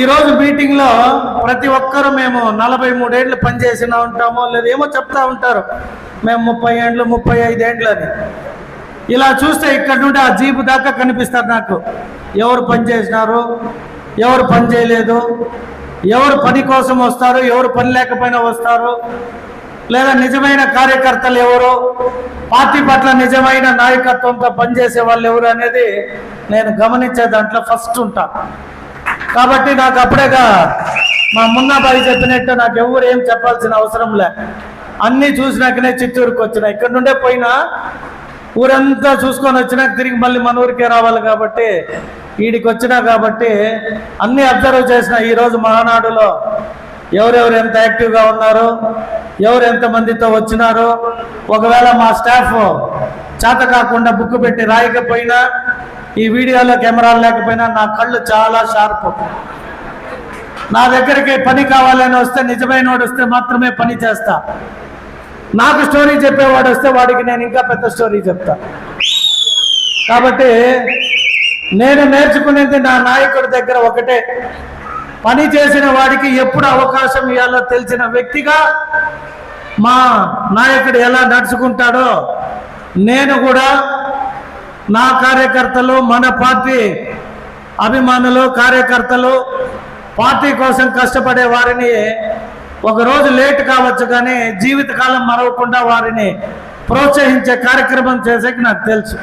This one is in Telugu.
ఈరోజు మీటింగ్లో ప్రతి ఒక్కరూ మేము 43 ఏళ్ళు పనిచేసినా ఉంటామో లేదేమో చెప్తా ఉంటారు, మేము 30 ఏళ్ళు 35 ఏళ్ళు అని. ఇలా చూస్తే ఇక్కడ నుండి ఆ జీపు దాకా కనిపిస్తారు నాకు. ఎవరు పని చేసినారు, ఎవరు పని చేయలేదు, ఎవరు పని కోసం వస్తారు, ఎవరు పని లేకపోయినా వస్తారు, లేదా నిజమైన కార్యకర్తలు ఎవరు, పార్టీ పట్ల నిజమైన నాయకత్వంతో పనిచేసే వాళ్ళు ఎవరు అనేది నేను గమనించే దాంట్లో ఫస్ట్ ఉంటా. కాబట్టి నాకు అప్పుడేగా మా మున్నాబాయి చెప్పినట్టు నాకు ఎవరు ఏం చెప్పాల్సిన అవసరం లే. అన్నీ చూసినాకనే చిత్తూరుకు వచ్చిన. ఇక్కడ నుండే పోయినా ఊరంతా చూసుకొని వచ్చినాక తిరిగి మళ్ళీ మన ఊరికే రావాలి కాబట్టి వీడికి వచ్చినా కాబట్టి అన్నీ అబ్జర్వ్ చేసిన. ఈరోజు మహానాడులో ఎవరెవరు ఎంత యాక్టివ్గా ఉన్నారు, ఎవరు ఎంతమందితో వచ్చినారు, ఒకవేళ మా స్టాఫ్ చేత కాకుండా బుక్ పెట్టి రాయకపోయినా, ఈ వీడియోలో కెమెరాలు లేకపోయినా నా కళ్ళు చాలా షార్ప్. నా దగ్గరికి పని కావాలని వస్తే, నిజమైన వాడు వస్తే మాత్రమే పని చేస్తా. నాకు స్టోరీ చెప్పేవాడు వస్తే వాడికి నేను ఇంకా పెద్ద స్టోరీ చెప్తా. కాబట్టి నేను నేర్చుకునేది నా నాయకుడి దగ్గర ఒకటే, పని చేసిన వాడికి ఎప్పుడు అవకాశం ఇవ్వాలో తెలిసిన వ్యక్తిగా మా నాయకుడు ఎలా నడుచుకుంటాడో నేను కూడా నా కార్యకర్తలు, మన పార్టీ అభిమానులు, కార్యకర్తలు, పార్టీ కోసం కష్టపడే వారిని ఒకరోజు లేట్ కావచ్చు కానీ జీవితకాలం మరవకుండా వారిని ప్రోత్సహించే కార్యక్రమం చేసేకి నాకు తెలుసు.